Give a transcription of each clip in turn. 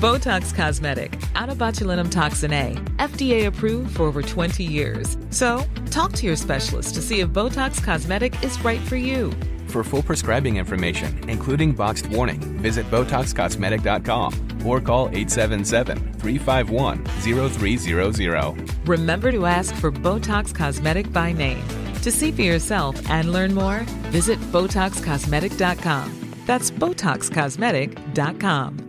Botox Cosmetic, out of botulinum toxin A, FDA approved for over 20 years. So, talk to your specialist to see if Botox Cosmetic is right for you. For full prescribing information, including boxed warning, visit BotoxCosmetic.com or call 877-351-0300. Remember to ask for Botox Cosmetic by name. To see for yourself and learn more, visit BotoxCosmetic.com. That's BotoxCosmetic.com.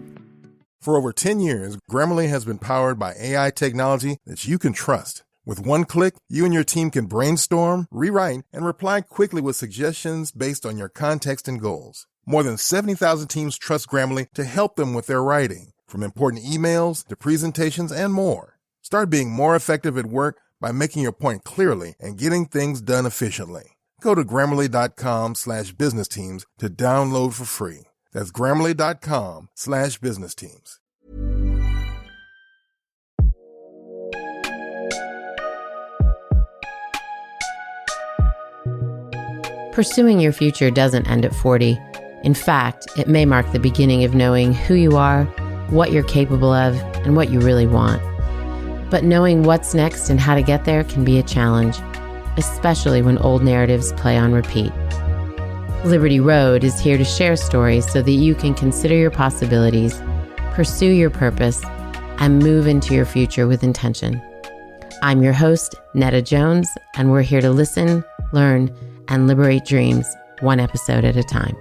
For over 10 years, Grammarly has been powered by AI technology that you can trust. With one click, you and your team can brainstorm, rewrite, and reply quickly with suggestions based on your context and goals. More than 70,000 teams trust Grammarly to help them with their writing, from important emails to presentations and more. Start being more effective at work by making your point clearly and getting things done efficiently. Go to Grammarly.com/business teams to download for free. That's Grammarly.com/business teams. Pursuing your future doesn't end at 40. In fact, it may mark the beginning of knowing who you are, what you're capable of, and what you really want. But knowing what's next and how to get there can be a challenge, especially when old narratives play on repeat. Liberty Road is here to share stories so that you can consider your possibilities, pursue your purpose, and move into your future with intention. I'm your host, Netta Jones, and we're here to listen, learn, and liberate dreams one episode at a time.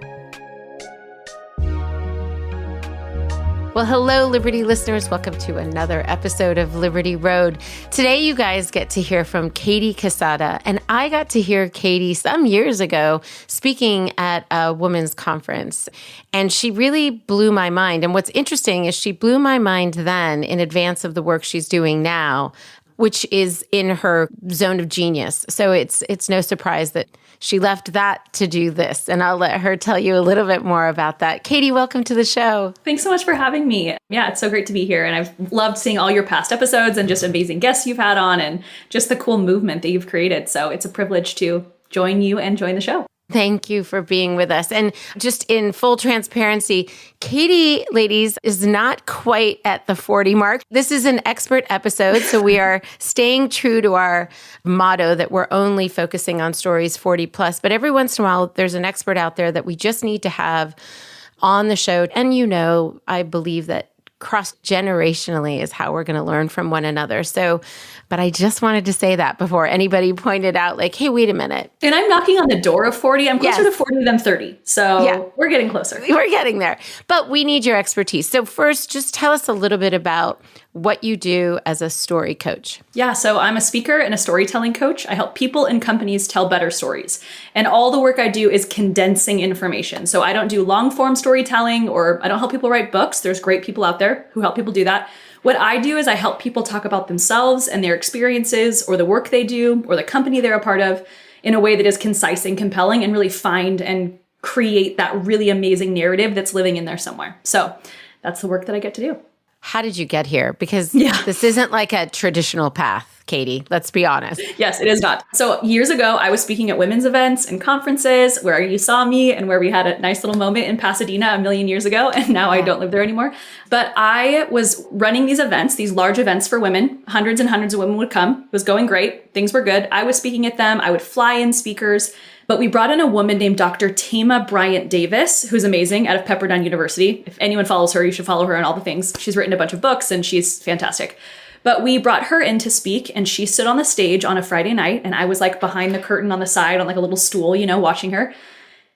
Well, hello, Liberty listeners. Welcome to another episode of Liberty Road. Today, you guys get to hear from Katie Quesada, and I got to hear Katie some years ago speaking at a women's conference, and she really blew my mind. And what's interesting is she blew my mind then in advance of the work she's doing now, which is in her zone of genius. So it's no surprise that she left that to do this. And I'll let her tell you a little bit more about that. Katie, welcome to the show. Thanks so much for having me. Yeah, it's so great to be here. And I've loved seeing all your past episodes and just amazing guests you've had on and just the cool movement that you've created. So it's a privilege to join you and join the show. Thank you for being with us. And just in full transparency, Katie, ladies, is not quite at the 40 mark. This is an expert episode, so we are staying true to our motto that we're only focusing on stories 40 plus. But every once in a while, there's an expert out there that we just need to have on the show. And I believe that cross-generationally is how we're going to learn from one another. So, but I just wanted to say that before anybody pointed out like, hey, wait a minute. And I'm knocking on the door of 40. I'm closer to 40 than 30. So We're getting closer. We're getting there. But we need your expertise. So first, just tell us a little bit about what you do as a story coach. Yeah, so I'm a speaker and a storytelling coach. I help people and companies tell better stories. And all the work I do is condensing information. So I don't do long form storytelling, or I don't help people write books. There's great people out there who help people do that. What I do is I help people talk about themselves and their experiences or the work they do or the company they're a part of in a way that is concise and compelling and really find and create that really amazing narrative that's living in there somewhere. So that's the work that I get to do. How did you get here? Because this isn't like a traditional path, Katie. Let's be honest. Yes, it is not. So years ago, I was speaking at women's events and conferences where you saw me and where we had a nice little moment in Pasadena a million years ago. And now I don't live there anymore. But I was running these events, these large events for women. Hundreds and hundreds of women would come. It was going great. Things were good. I was speaking at them. I would fly in speakers. But we brought in a woman named Dr. Tama Bryant Davis, who's amazing, out of Pepperdine University. If anyone follows her, you should follow her on all the things. She's written a bunch of books and she's fantastic. But we brought her in to speak and she stood on the stage on a Friday night and I was like behind the curtain on the side on like a little stool, watching her.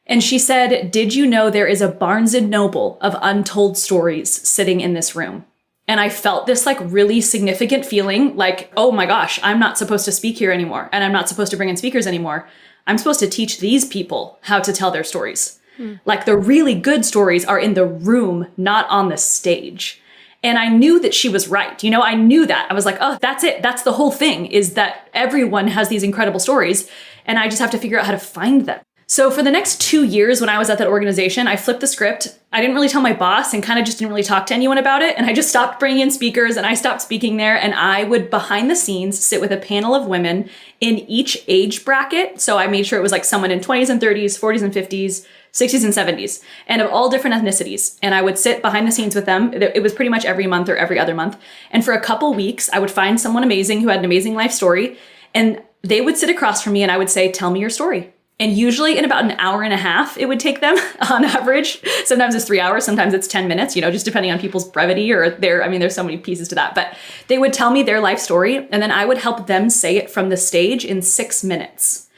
And she said, "Did you know there is a Barnes and Noble of untold stories sitting in this room?" And I felt this like really significant feeling like, oh my gosh, I'm not supposed to speak here anymore. And I'm not supposed to bring in speakers anymore. I'm supposed to teach these people how to tell their stories. Like the really good stories are in the room, not on the stage. And I knew that she was right. I knew that. I was like, oh, that's it. That's the whole thing, is that everyone has these incredible stories and I just have to figure out how to find them. So for the next 2 years when I was at that organization, I flipped the script. I didn't really tell my boss and kind of just didn't really talk to anyone about it. And I just stopped bringing in speakers and I stopped speaking there. And I would behind the scenes sit with a panel of women in each age bracket. So I made sure it was like someone in 20s and 30s, 40s and 50s, 60s and 70s, and of all different ethnicities. And I would sit behind the scenes with them. It was pretty much every month or every other month. And for a couple weeks, I would find someone amazing who had an amazing life story. And they would sit across from me and I would say, tell me your story. And usually in about an hour and a half, it would take them on average. Sometimes it's 3 hours, sometimes it's 10 minutes, just depending on people's brevity or there's so many pieces to that. But they would tell me their life story and then I would help them say it from the stage in 6 minutes.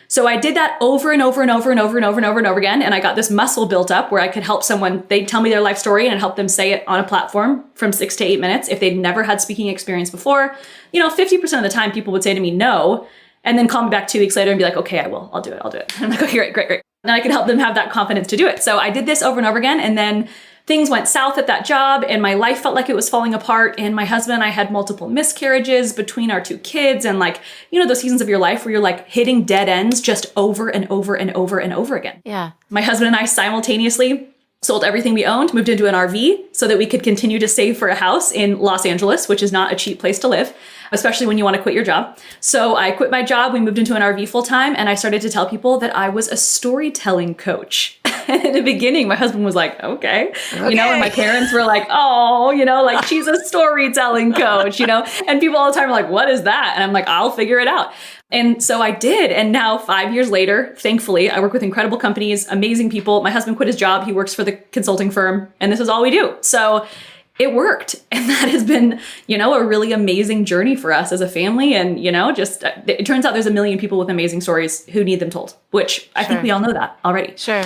So I did that over and over and over and over and over and over and over again. And I got this muscle built up where I could help someone, they'd tell me their life story and help them say it on a platform from 6 to 8 minutes. If they'd never had speaking experience before, 50% of the time people would say to me, no, and then call me back 2 weeks later and be like, okay, I'll do it. And I'm like, okay, great. And I could help them have that confidence to do it. So I did this over and over again. And then things went south at that job and my life felt like it was falling apart. And my husband and I had multiple miscarriages between our 2 kids. And those seasons of your life where you're like hitting dead ends just over and over and over and over again. Yeah. My husband and I simultaneously sold everything we owned, moved into an RV so that we could continue to save for a house in Los Angeles, which is not a cheap place to live, especially when you want to quit your job. So I quit my job, we moved into an RV full time, and I started to tell people that I was a storytelling coach. And in the beginning, my husband was like, okay. And my parents were like, oh, she's a storytelling coach, and people all the time are like, what is that? And I'm like, I'll figure it out. And so I did. And now 5 years later, thankfully, I work with incredible companies, amazing people. My husband quit his job. He works for the consulting firm, and this is all we do. So it worked. And that has been, a really amazing journey for us as a family. And, it turns out there's a million people with amazing stories who need them told, which I think we all know that already. Sure.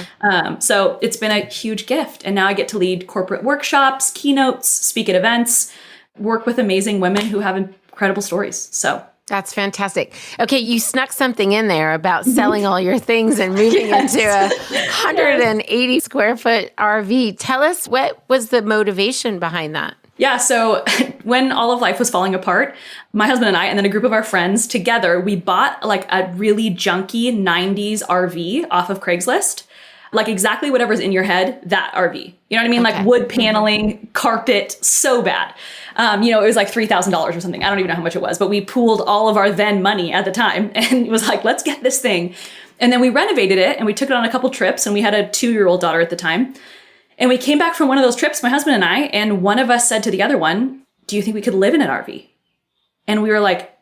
So it's been a huge gift. And now I get to lead corporate workshops, keynotes, speak at events, work with amazing women who have incredible stories. So that's fantastic. Okay, you snuck something in there about selling all your things and moving into a 180 square foot RV. Tell us, what was the motivation behind that? Yeah, so when all of life was falling apart, my husband and I, and then a group of our friends together, we bought a really junky 90s RV off of Craigslist. Exactly whatever's in your head, that RV. You know what I mean? Okay. Wood paneling, carpet, so bad. It was $3,000 or something. I don't even know how much it was, but we pooled all of our then money at the time and it was like, let's get this thing. And then we renovated it and we took it on a couple trips and we had a 2-year-old daughter at the time. And we came back from one of those trips, my husband and I, and one of us said to the other one, do you think we could live in an RV? And we were like,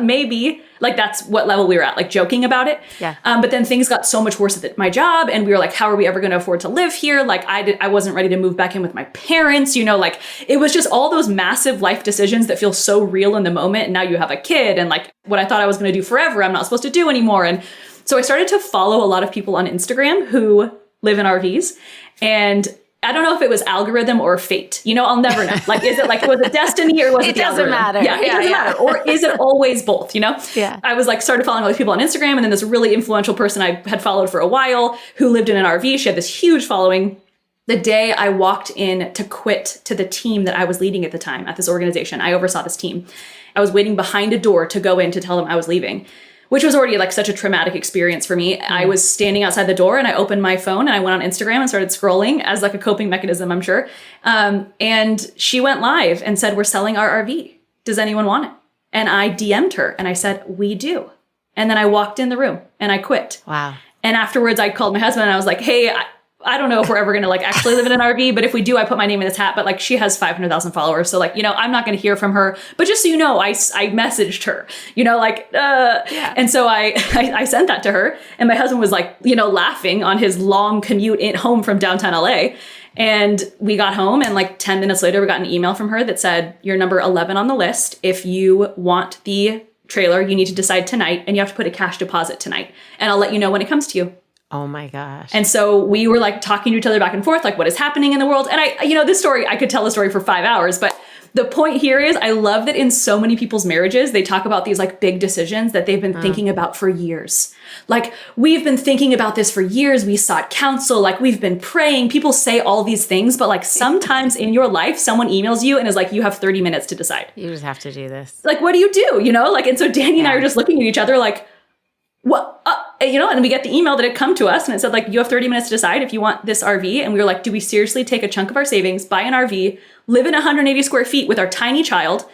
maybe. That's what level we were at, joking about it. Yeah. But then things got so much worse at my job. And we were like, how are we ever going to afford to live here? I wasn't ready to move back in with my parents, it was just all those massive life decisions that feel so real in the moment. And now you have a kid and what I thought I was going to do forever, I'm not supposed to do anymore. And so I started to follow a lot of people on Instagram who live in RVs. And I don't know if it was algorithm or fate. I'll never know. Was it destiny or was it the doesn't matter. Yeah, it doesn't matter. Or is it always both, Yeah. I was started following all these people on Instagram, and then this really influential person I had followed for a while who lived in an RV. She had this huge following. The day I walked in to quit to the team that I was leading at the time at this organization, I oversaw this team. I was waiting behind a door to go in to tell them I was leaving, which was already such a traumatic experience for me. I was standing outside the door and I opened my phone and I went on Instagram and started scrolling as a coping mechanism, I'm sure. And she went live and said, we're selling our RV. Does anyone want it? And I DM'd her and I said, we do. And then I walked in the room and I quit. Wow. And afterwards I called my husband and I was like, hey, I don't know if we're ever going to actually live in an RV, but if we do, I put my name in this hat. But she has 500,000 followers. So I'm not going to hear from her, but just so you know, I messaged her, Yeah. And so I sent that to her and my husband was laughing on his long commute home from downtown LA. And we got home and 10 minutes later, we got an email from her that said, you're number 11 on the list. If you want the trailer, you need to decide tonight and you have to put a cash deposit tonight. And I'll let you know when it comes to you. Oh my gosh. And so we were talking to each other back and forth, what is happening in the world. And this story, I could tell the story for 5 hours, but the point here is I love that in so many people's marriages, they talk about these big decisions that they've been thinking about for years. We've been thinking about this for years. We sought counsel, we've been praying. People say all these things, but sometimes in your life, someone emails you and is you have 30 minutes to decide. You just have to do this. What do you do? And so Danny and I are just looking at each other what, and we get the email that had come to us and it said you have 30 minutes to decide if you want this RV. And we were do we seriously take a chunk of our savings, buy an RV, live in 180 square feet with our tiny child?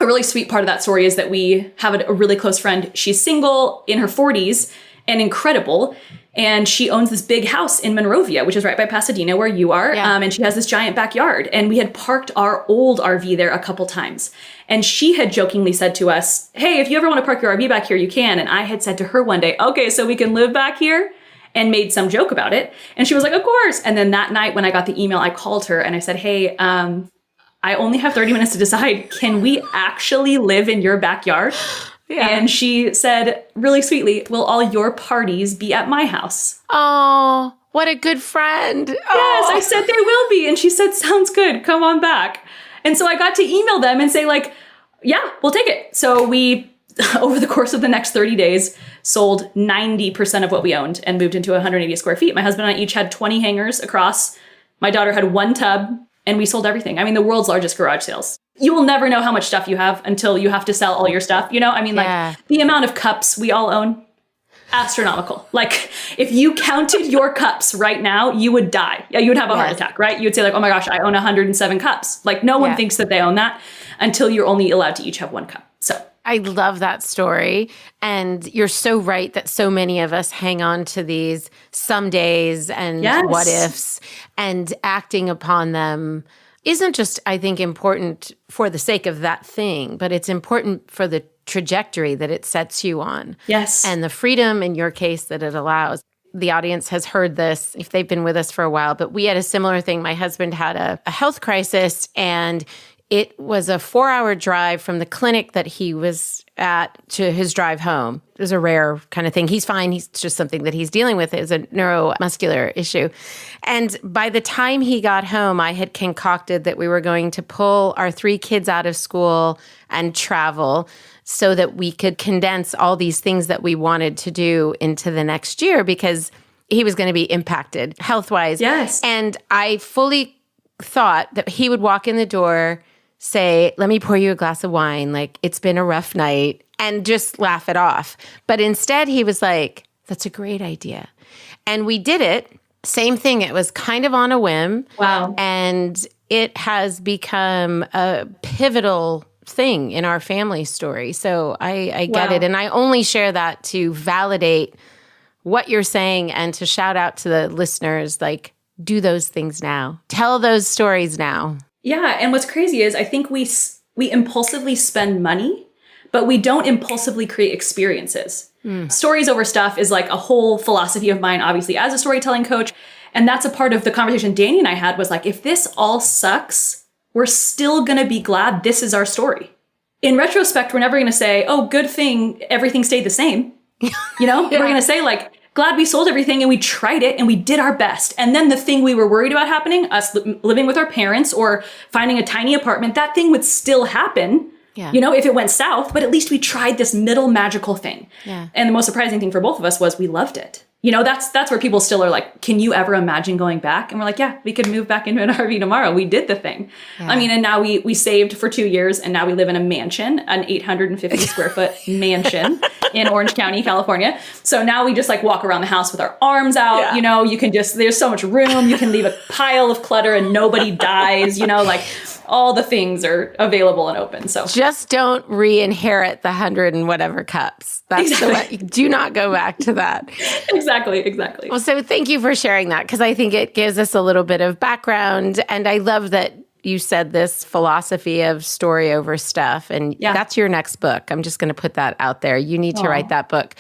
A really sweet part of that story is that we have a really close friend. She's single in her 40s and incredible. And she owns this big house in Monrovia, which is right by Pasadena where you are. And she has this giant backyard. And we had parked our old RV there a couple times. And she had jokingly said to us, hey, if you ever want to park your RV back here, you can. And I had said to her one day, okay, so we can live back here, and made some joke about it. And she was like, of course. And then that night when I got the email, I called her and I said, hey, I only have 30 minutes to decide. Can we actually live in your backyard? Yeah. And she said really sweetly, will all your parties be at my house? Oh, what a good friend. Yes, I said they will be. And she said, sounds good. Come on back. And so I got to email them and say like, yeah, we'll take it. So we, over the course of the next 30 days, sold 90% of what we owned and moved into 180 square feet. My husband and I each had 20 hangers across. My daughter had one tub, and we sold everything. I mean, the world's largest garage sales. You will never know how much stuff you have until you have to sell all your stuff. You know, I mean, like the amount of cups we all own, astronomical. Like if you counted your cups right now, you would die. Yeah, you would have a heart attack, right? You would say like, oh my gosh, I own 107 cups. Like no one thinks that they own that until you're only allowed to each have one cup. So I love that story. And you're so right that so many of us hang on to these some days and what ifs, and acting upon them isn't just, I think, important for the sake of that thing, but it's important for the trajectory that it sets you on. Yes. And the freedom in your case that it allows. The audience has heard this if they've been with us for a while, but we had a similar thing. My husband had a health crisis, and it was a 4-hour drive from the clinic that he was at to his drive home. It was a rare kind of thing. He's fine. He's just something that he's dealing with is a neuromuscular issue. And by the time he got home, I had concocted that we were going to pull our 3 kids out of school and travel so that we could condense all these things that we wanted to do into the next year, because he was going to be impacted health-wise. Yes. And I fully thought that he would walk in the door, say, let me pour you a glass of wine, like, it's been a rough night, and just laugh it off. But instead, he was like, that's a great idea. And we did it. Same thing. It was kind of on a whim. Wow. And it has become a pivotal thing in our family story. So I get it. And I only share that to validate what you're saying and to shout out to the listeners, like, do those things now. Tell those stories now. Yeah. And what's crazy is I think we impulsively spend money, but we don't impulsively create experiences. Stories over stuff is like a whole philosophy of mine, obviously, as a storytelling coach. And that's a part of the conversation Danny and I had was like, if this all sucks, we're still going to be glad this is our story. In retrospect, we're never going to say, oh, good thing everything stayed the same. You know, we're going to say like, glad we sold everything and we tried it and we did our best. And then the thing we were worried about happening, us living with our parents or finding a tiny apartment, that thing would still happen, you know, if it went south, but at least we tried this middle magical thing. And the most surprising thing for both of us was we loved it. You know, that's where people still are like, can you ever imagine going back? And we're like, yeah, we could move back into an RV tomorrow. We did the thing. I mean, and now we saved for 2 years and now we live in a mansion, an 850 square foot mansion in Orange County, California. So now we just like walk around the house with our arms out, you know, you can just, there's so much room. You can leave a pile of clutter and nobody dies, you know, like all the things are available and open. So just don't re-inherit the 100 and whatever cups. That's the way. Do not go back to that. Exactly. Well, so thank you for sharing that, because I think it gives us a little bit of background. And I love that you said this philosophy of story over stuff. And that's your next book. I'm just going to put that out there. You need to write that book.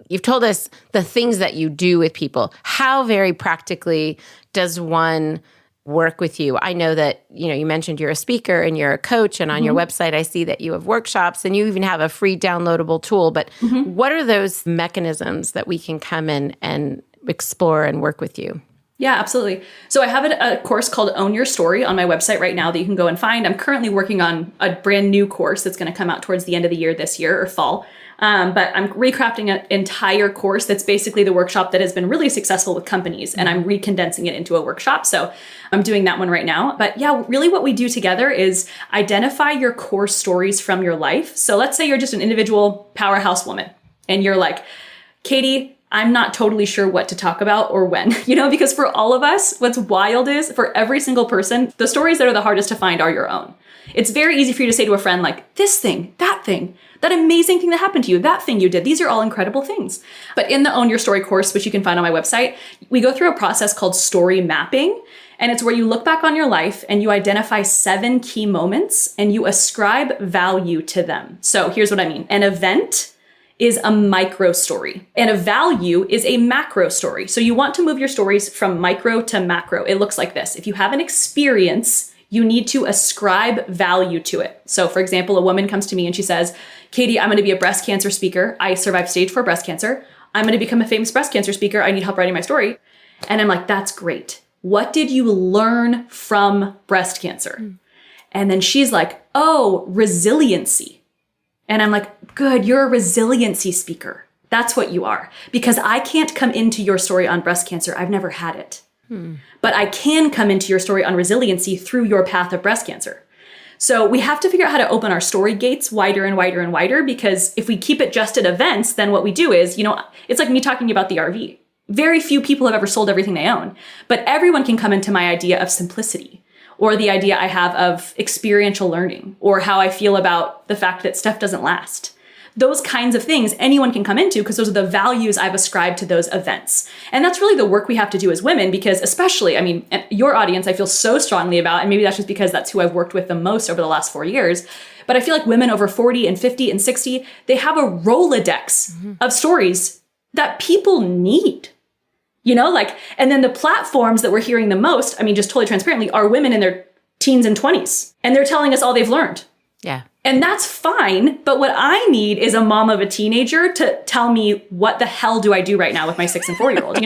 You've told us the things that you do with people. How very practically does one work with you? I know that, you know, you mentioned you're a speaker and you're a coach, and on your website, I see that you have workshops and you even have a free downloadable tool. But what are those mechanisms that we can come in and explore and work with you? Yeah, absolutely. So I have a course called Own Your Story on my website right now that you can go and find. I'm currently working on a brand new course that's going to come out towards the end of the year this year, or fall. But I'm recrafting an entire course that's basically the workshop that has been really successful with companies, and I'm recondensing it into a workshop. So I'm doing that one right now. But yeah, really what we do together is identify your core stories from your life. So let's say you're just an individual powerhouse woman and you're like, Katie, I'm not totally sure what to talk about or when, because for all of us, what's wild is for every single person, the stories that are the hardest to find are your own. It's very easy for you to say to a friend, like, this thing, that amazing thing that happened to you, that thing you did. These are all incredible things. But in the Own Your Story course, which you can find on my website, we go through a process called story mapping. And it's where you look back on your life and you identify 7 key moments and you ascribe value to them. So here's what I mean. An event is a micro story and a value is a macro story. So you want to move your stories from micro to macro. It looks like this. If you have an experience, you need to ascribe value to it. So for example, a woman comes to me and she says, Katie, I'm going to be a breast cancer speaker. I survived stage 4 breast cancer. I'm going to become a famous breast cancer speaker. I need help writing my story. And I'm like, that's great. What did you learn from breast cancer? And then she's like, oh, resiliency. And I'm like, good, you're a resiliency speaker. That's what you are. Because I can't come into your story on breast cancer. I've never had it. But I can come into your story on resiliency through your path of breast cancer. So we have to figure out how to open our story gates wider and wider and wider, because if we keep it just at events, then what we do is, it's like me talking about the RV. Very few people have ever sold everything they own, but everyone can come into my idea of simplicity or the idea I have of experiential learning or how I feel about the fact that stuff doesn't last. Those kinds of things anyone can come into because those are the values I've ascribed to those events. And that's really the work we have to do as women, because especially, your audience, I feel so strongly about, and maybe that's just because that's who I've worked with the most over the last 4 years. But I feel like women over 40 and 50 and 60, they have a Rolodex of stories that people need. And then the platforms that we're hearing the most, just totally transparently, are women in their teens and 20s. And they're telling us all they've learned. Yeah. And that's fine. But what I need is a mom of a teenager to tell me, what the hell do I do right now with my 6 and 4-year-old?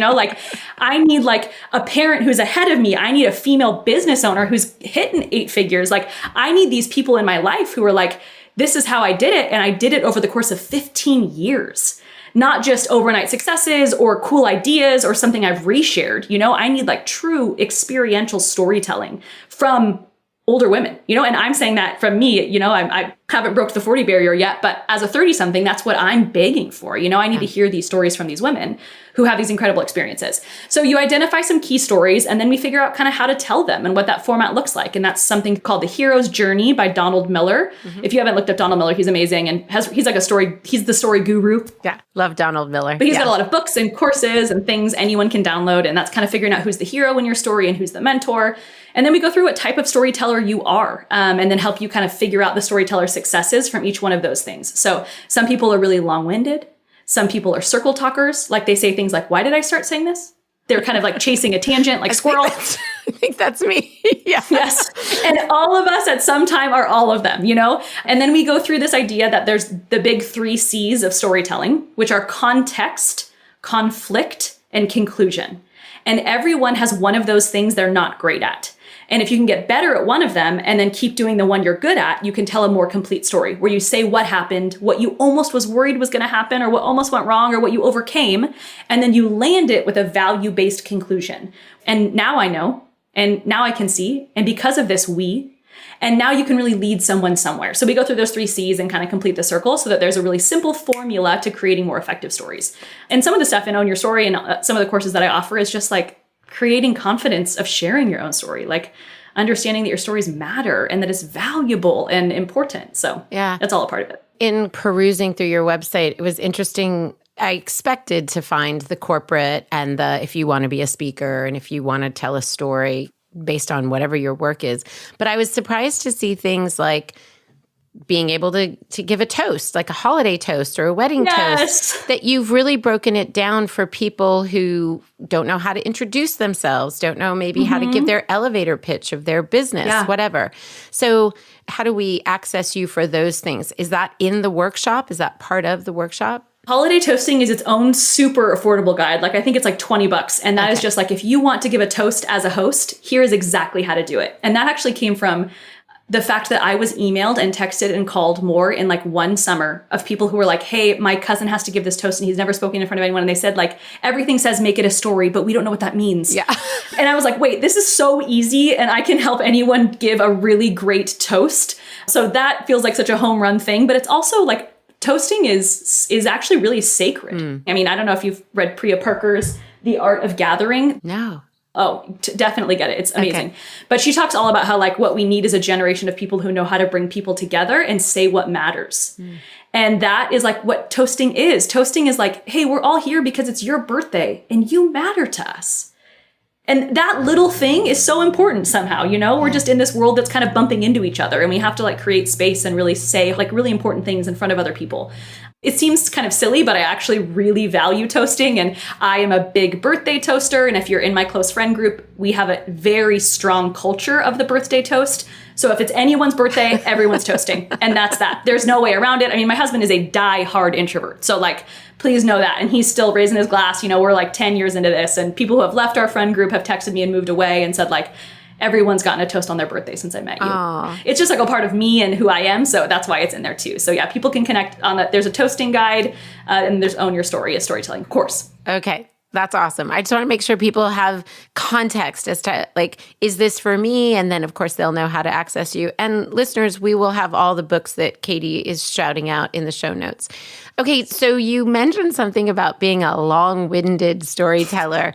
I need a parent who's ahead of me. I need a female business owner who's hitting 8 figures. I need these people in my life who are like, this is how I did it. And I did it over the course of 15 years. Not just overnight successes or cool ideas or something I've reshared. I need true experiential storytelling from older women, and I'm saying that from me, I haven't broke the 40 barrier yet, but as a 30-something, that's what I'm begging for. I need to hear these stories from these women who have these incredible experiences. So you identify some key stories, and then we figure out kind of how to tell them and what that format looks like. And that's something called The Hero's Journey by Donald Miller. If you haven't looked up Donald Miller, he's amazing. And he's the story guru. Yeah, love Donald Miller. But he's got a lot of books and courses and things anyone can download. And that's kind of figuring out who's the hero in your story and who's the mentor. And then we go through what type of storyteller you are, and then help you kind of figure out the storyteller successes from each one of those things. So some people are really long-winded. Some people are circle talkers. They say things like, why did I start saying this? They're kind of chasing a tangent like squirrel. I think that's me. Yeah. Yes. And all of us at some time are all of them, And then we go through this idea that there's the big 3 C's of storytelling, which are context, conflict, and conclusion. And everyone has one of those things they're not great at. And if you can get better at one of them and then keep doing the one you're good at, you can tell a more complete story where you say what happened, what you almost was worried was going to happen, or what almost went wrong, or what you overcame. And then you land it with a value-based conclusion. And now I know, and now I can see, and because of this, and now you can really lead someone somewhere. So we go through those 3 C's and kind of complete the circle so that there's a really simple formula to creating more effective stories. And some of the stuff in Own Your Story and some of the courses that I offer is just creating confidence of sharing your own story, understanding that your stories matter and that it's valuable and important. So yeah, that's all a part of it. In perusing through your website, it was interesting. I expected to find the corporate and the if you want to be a speaker and if you want to tell a story based on whatever your work is. But I was surprised to see things like being able to give a toast, like a holiday toast or a wedding toast, that you've really broken it down for people who don't know how to introduce themselves, don't know maybe how to give their elevator pitch of their business, whatever. So how do we access you for those things? Is that in the workshop? Is that part of the workshop? Holiday toasting is its own super affordable guide. I think it's $20. And that is just if you want to give a toast as a host, here is exactly how to do it. And that actually came from the fact that I was emailed and texted and called more in one summer of people who were like, hey, my cousin has to give this toast and he's never spoken in front of anyone. And they said everything says make it a story, but we don't know what that means. Yeah. And I was like, wait, this is so easy and I can help anyone give a really great toast. So that feels like such a home run thing, but it's also toasting is actually really sacred. I mean, I don't know if you've read Priya Parker's The Art of Gathering. No. Oh, definitely get it. It's amazing. Okay. But she talks all about how like what we need is a generation of people who know how to bring people together and say what matters. And that is like what toasting is. Toasting is like, hey, we're all here because it's your birthday and you matter to us. And that little thing is so important somehow, you know, we're just in this world that's kind of bumping into each other and we have to like create space and really say like really important things in front of other people. It seems kind of silly, but I actually really value toasting and I am a big birthday toaster. And if you're in my close friend group, we have a very strong culture of the birthday toast. So if it's anyone's birthday, everyone's toasting. And that's that. There's no way around it. I mean, my husband is a die-hard introvert. So like, please know that. And he's still raising his glass. You know, we're like 10 years into this and people who have left our friend group have texted me and moved away and said like, everyone's gotten a toast on their birthday since I met you. Aww. It's just like a part of me and who I am. So that's why it's in there too. So yeah, people can connect on that. There's a toasting guide and there's Own Your Story, a storytelling course. Okay. That's awesome. I just want to make sure people have context as to like, is this for me? And then of course they'll know how to access you. And listeners, we will have all the books that Katie is shouting out in the show notes. Okay. So you mentioned something about being a long-winded storyteller.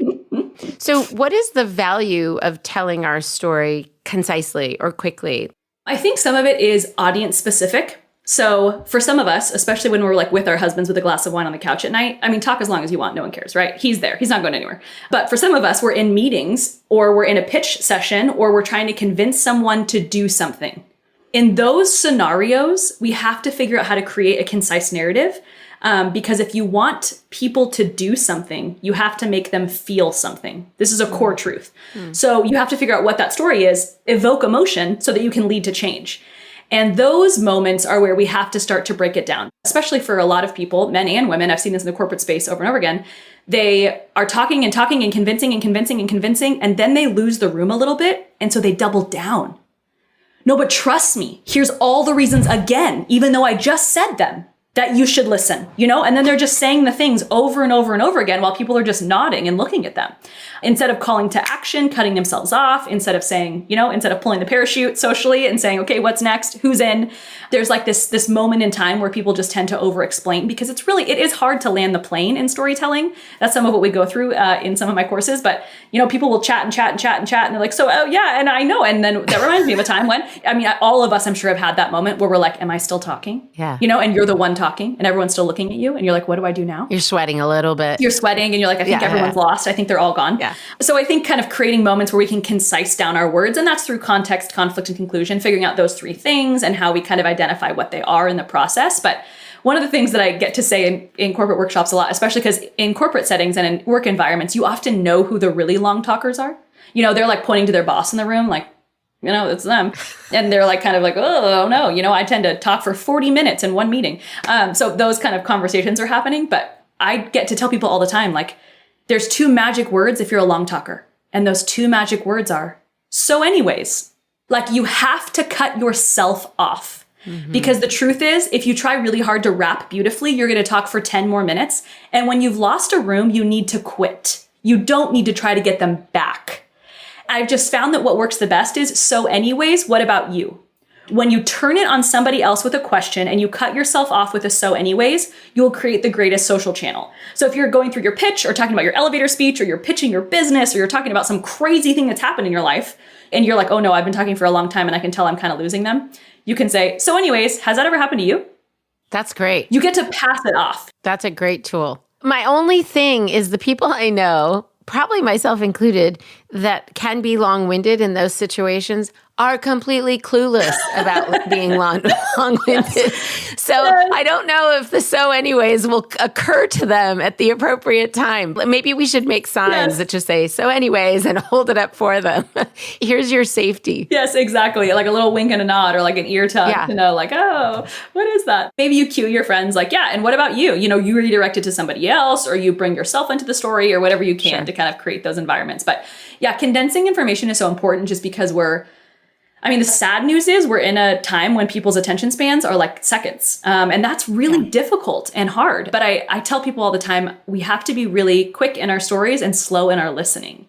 So what is the value of telling our story concisely or quickly? I think some of it is audience specific. So for some of us, especially when we're like with our husbands with a glass of wine on the couch at night, I mean, talk as long as you want. No one cares, right? He's there. He's not going anywhere. But for some of us, we're in meetings or we're in a pitch session or we're trying to convince someone to do something. In those scenarios, we have to figure out how to create a concise narrative. Because if you want people to do something, you have to make them feel something. This is a core truth. So you have to figure out what that story is, evoke emotion so that you can lead to change. And those moments are where we have to start to break it down, especially for a lot of people, men and women. I've seen this in the corporate space over and over again. They are talking and talking and convincing and convincing and convincing, and then they lose the room a little bit. And so they double down. No, but trust me, here's all the reasons again, even though I just said them, that you should listen, you know? And then they're just saying the things over and over and over again while people are just nodding and looking at them. Instead of calling to action, cutting themselves off, instead of saying, you know, instead of pulling the parachute socially and saying, okay, what's next? Who's in? There's like this moment in time where people just tend to over-explain because it is hard to land the plane in storytelling. That's some of what we go through in some of my courses. But, you know, people will chat and chat and chat and chat. And they're like, so, oh yeah, and I know. And then that reminds me of a time when, I mean, all of us, I'm sure, have had that moment where we're like, am I still talking? Yeah. You know, and you're the one talking and everyone's still looking at you. And you're like, what do I do now? You're sweating a little bit. You're sweating and you're like, I think everyone's lost. I think they're all gone. Yeah. So I think kind of creating moments where we can concise down our words, and that's through context, conflict, and conclusion, figuring out those three things and how we kind of identify what they are in the process. But one of the things that I get to say in corporate workshops a lot, especially because in corporate settings and in work environments, you often know who the really long talkers are. You know, they're like pointing to their boss in the room, like, you know, it's them. And they're like, kind of like, oh, no, you know, I tend to talk for 40 minutes in one meeting. So those kind of conversations are happening. But I get to tell people all the time, like, there's two magic words if you're a long talker. And those two magic words are, so anyways. Like, you have to cut yourself off. Mm-hmm. Because the truth is, if you try really hard to rap beautifully, you're going to talk for 10 more minutes. And when you've lost a room, you need to quit. You don't need to try to get them back. I've just found that what works the best is, so anyways, what about you? When you turn it on somebody else with a question and you cut yourself off with a so anyways, you'll create the greatest social channel. So if you're going through your pitch or talking about your elevator speech or you're pitching your business or you're talking about some crazy thing that's happened in your life and you're like, oh no, I've been talking for a long time and I can tell I'm kind of losing them. You can say, so anyways, has that ever happened to you? That's great. You get to pass it off. That's a great tool. My only thing is the people I know, probably myself included, that can be long-winded in those situations are completely clueless about being long-winded. So I don't know if the so anyways will occur to them at the appropriate time. Maybe we should make signs that just say so anyways and hold it up for them. Here's your safety. Yes, exactly. Like a little wink and a nod or like an ear tug to know like, oh, what is that? Maybe you cue your friends like, yeah, and what about you? You know, you redirect it to somebody else or you bring yourself into the story or whatever you can to kind of create those environments. But yeah, condensing information is so important just because the sad news is we're in a time when people's attention spans are like seconds. And that's really difficult and hard. But I tell people all the time, we have to be really quick in our stories and slow in our listening.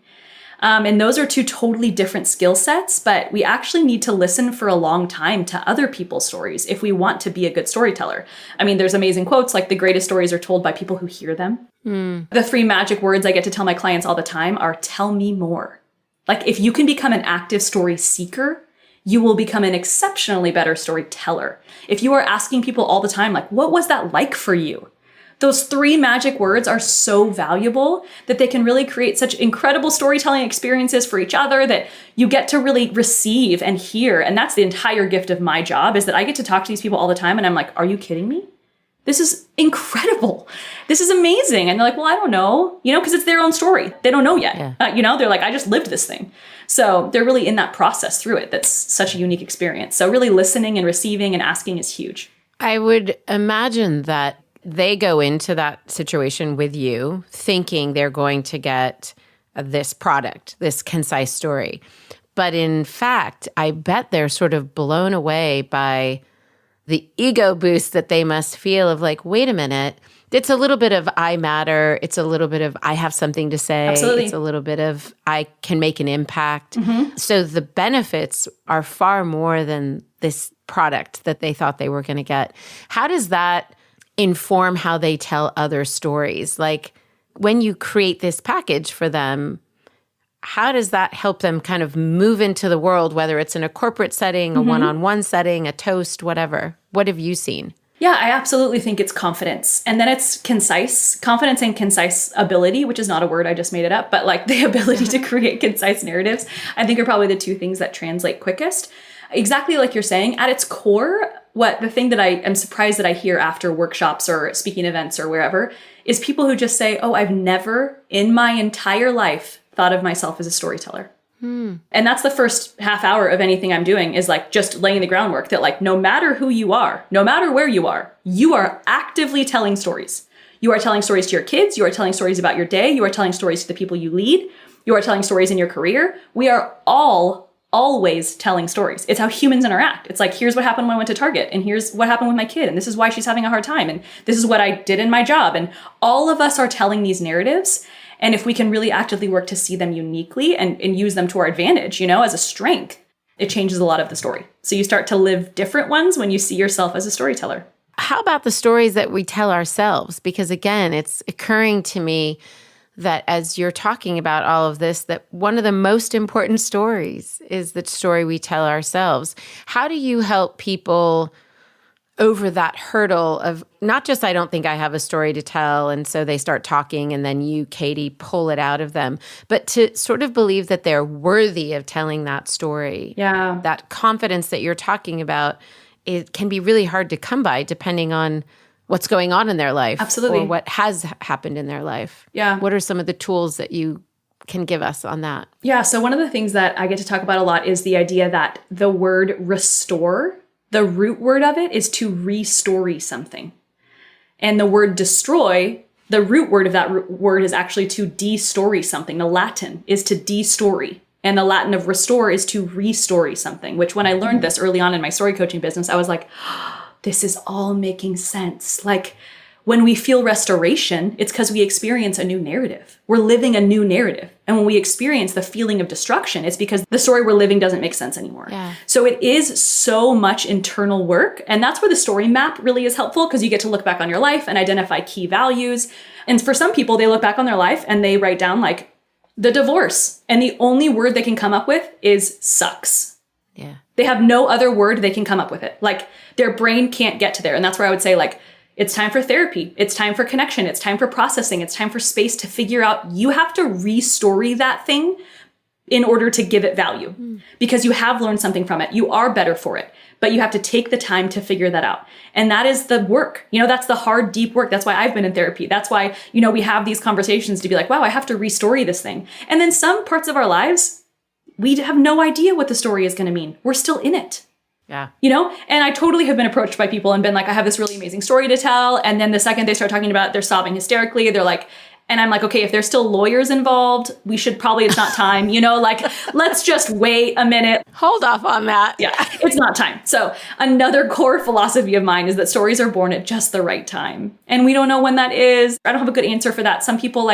And those are two totally different skill sets, but we actually need to listen for a long time to other people's stories if we want to be a good storyteller. I mean, there's amazing quotes like the greatest stories are told by people who hear them. The 3 magic words I get to tell my clients all the time are tell me more. Like if you can become an active story seeker, you will become an exceptionally better storyteller. If you are asking people all the time, like, what was that like for you? Those 3 magic words are so valuable that they can really create such incredible storytelling experiences for each other that you get to really receive and hear. And that's the entire gift of my job, is that I get to talk to these people all the time. And I'm like, are you kidding me? This is incredible. This is amazing. And they're like, well, I don't know, because it's their own story. They don't know yet. Yeah. They're like, I just lived this thing. So they're really in that process through it. That's such a unique experience. So really listening and receiving and asking is huge. I would imagine that they go into that situation with you thinking they're going to get this product, this concise story. But in fact, I bet they're sort of blown away by the ego boost that they must feel of like, wait a minute, it's a little bit of I matter. It's a little bit of I have something to say. Absolutely. It's a little bit of I can make an impact. So the benefits are far more than this product that they thought they were going to get. How does that inform how they tell other stories? Like when you create this package for them, how does that help them kind of move into the world, whether it's in a corporate setting, a one-on-one setting, a toast, whatever? What have you seen? Yeah, I absolutely think it's confidence. And then it's confidence and concise ability, which is not a word, I just made it up, but like the ability to create concise narratives, I think are probably the 2 things that translate quickest. Exactly like you're saying, at its core, the thing that I am surprised that I hear after workshops or speaking events or wherever is people who just say, oh, I've never in my entire life thought of myself as a storyteller. And that's the first half hour of anything I'm doing is like just laying the groundwork that like, no matter who you are, no matter where you are actively telling stories. You are telling stories to your kids. You are telling stories about your day. You are telling stories to the people you lead. You are telling stories in your career. We are all always telling stories. It's how humans interact. It's like, here's what happened when I went to Target, and here's what happened with my kid, and this is why she's having a hard time, and this is what I did in my job. And all of us are telling these narratives. And if we can really actively work to see them uniquely and use them to our advantage, as a strength, it changes a lot of the story. So you start to live different ones when you see yourself as a storyteller. How about the stories that we tell ourselves? Because again, it's occurring to me that as you're talking about all of this, that one of the most important stories is the story we tell ourselves. How do you help people over that hurdle of not just, I don't think I have a story to tell, and so they start talking, and then you, Katie, pull it out of them, but to sort of believe that they're worthy of telling that story? Yeah. That confidence that you're talking about, it can be really hard to come by depending on what's going on in their life. Absolutely. Or what has happened in their life. Yeah. What are some of the tools that you can give us on that? Yeah. So one of the things that I get to talk about a lot is the idea that the word restore, the root word of it is to restory something. And the word destroy, the root word of that word is actually to de-story something. The Latin is to de-story. And the Latin of restore is to restory something, which when I learned this early on in my story coaching business, I was like, oh, this is all making sense. Like when we feel restoration, it's because we experience a new narrative. We're living a new narrative. And when we experience the feeling of destruction, it's because the story we're living doesn't make sense anymore. Yeah. So it is so much internal work. And that's where the story map really is helpful, because you get to look back on your life and identify key values. And for some people, they look back on their life and they write down like the divorce. And the only word they can come up with is sucks. Yeah. They have no other word they can come up with it. Like their brain can't get to there. And that's where I would say like, it's time for therapy. It's time for connection. It's time for processing. It's time for space to figure out. You have to restory that thing in order to give it value because you have learned something from it. You are better for it, but you have to take the time to figure that out. And that is the work. That's the hard, deep work. That's why I've been in therapy. That's why, we have these conversations to be like, wow, I have to restory this thing. And then some parts of our lives, we have no idea what the story is going to mean. We're still in it. Yeah. And I totally have been approached by people and been like, I have this really amazing story to tell. And then the second they start talking about it, they're sobbing hysterically. They're like, and I'm like, okay, if there's still lawyers involved, we should probably, it's not time, let's just wait a minute. Hold off on that. Yeah, it's not time. So another core philosophy of mine is that stories are born at just the right time. And we don't know when that is. I don't have a good answer for that. Some people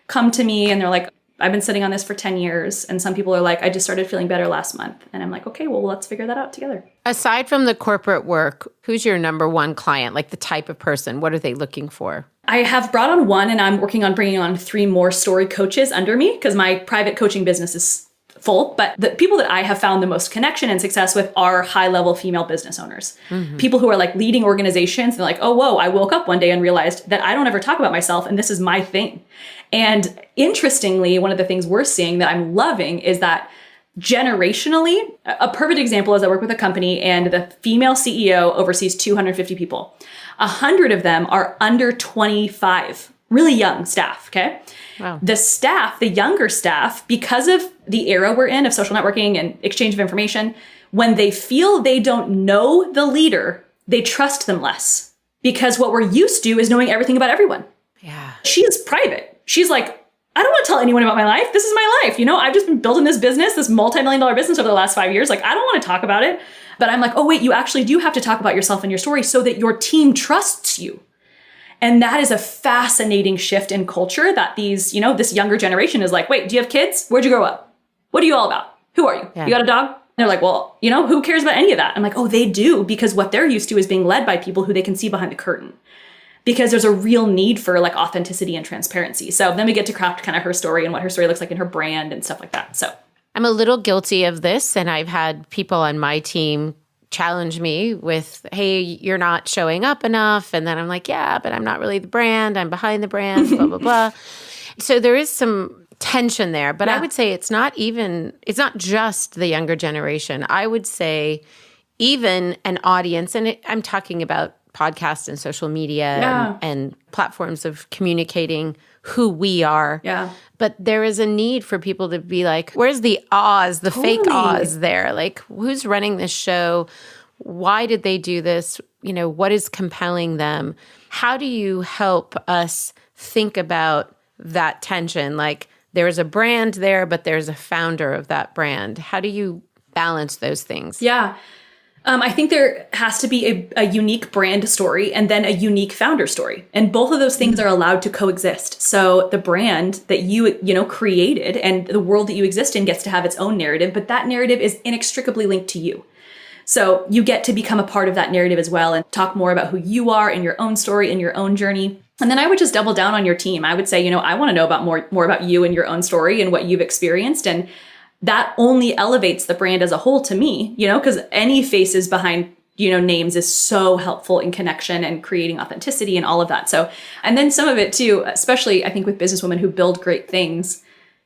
come to me and they're like, I've been sitting on this for 10 years. And some people are like, I just started feeling better last month. And I'm like, okay, well, let's figure that out together. Aside from the corporate work, who's your number one client? Like the type of person, what are they looking for? I have brought on one, and I'm working on bringing on 3 more story coaches under me because my private coaching business is full. But the people that I have found the most connection and success with are high-level female business owners. People who are like leading organizations. And they're like, oh, whoa, I woke up one day and realized that I don't ever talk about myself, and this is my thing. And interestingly, one of the things we're seeing that I'm loving is that generationally, a perfect example is I work with a company and the female CEO oversees 250 people. 100 of them are under 25, really young staff, okay? Wow. The staff, the younger staff, because of the era we're in of social networking and exchange of information, when they feel they don't know the leader, they trust them less. Because what we're used to is knowing everything about everyone. Yeah. She is private. She's like, I don't want to tell anyone about my life. This is my life. You know, I've just been building this business, this multi-million-dollar business over the last 5 years. Like, I don't want to talk about it. But I'm like, oh, wait, you actually do have to talk about yourself and your story so that your team trusts you. And that is a fascinating shift in culture that these, you know, this younger generation is like, wait, do you have kids? Where'd you grow up? What are you all about? Who are you? Yeah. You got a dog? And they're like, well, you know, who cares about any of that? I'm like, oh, they do, because what they're used to is being led by people who they can see behind the curtain. Because there's a real need for like authenticity and transparency. So then we get to craft kind of her story and what her story looks like in her brand and stuff like that. So I'm a little guilty of this, and I've had people on my team challenge me with, hey, you're not showing up enough. And then I'm like, yeah, but I'm not really the brand. I'm behind the brand, blah, blah, blah. So there is some tension there. But I would say it's not just the younger generation. I would say even an audience, and I'm talking about podcasts and social media and platforms of communicating who we are. Yeah. But there is a need for people to be like, where's the Oz, the fake Oz there? Like, who's running this show? Why did they do this? You know, what is compelling them? How do you help us think about that tension? Like, there's a brand there, but there's a founder of that brand. How do you balance those things? Yeah. I think there has to be a unique brand story and then a unique founder story. And both of those things are allowed to coexist. So the brand that you created and the world that you exist in gets to have its own narrative, but that narrative is inextricably linked to you. So you get to become a part of that narrative as well and talk more about who you are in your own story, in your own journey. And then I would just double down on your team. I would say, I want to know about more about you and your own story and what you've experienced. And that only elevates the brand as a whole to me, because any faces behind, names is so helpful in connection and creating authenticity and all of that. So, and then some of it too, especially I think with businesswomen who build great things,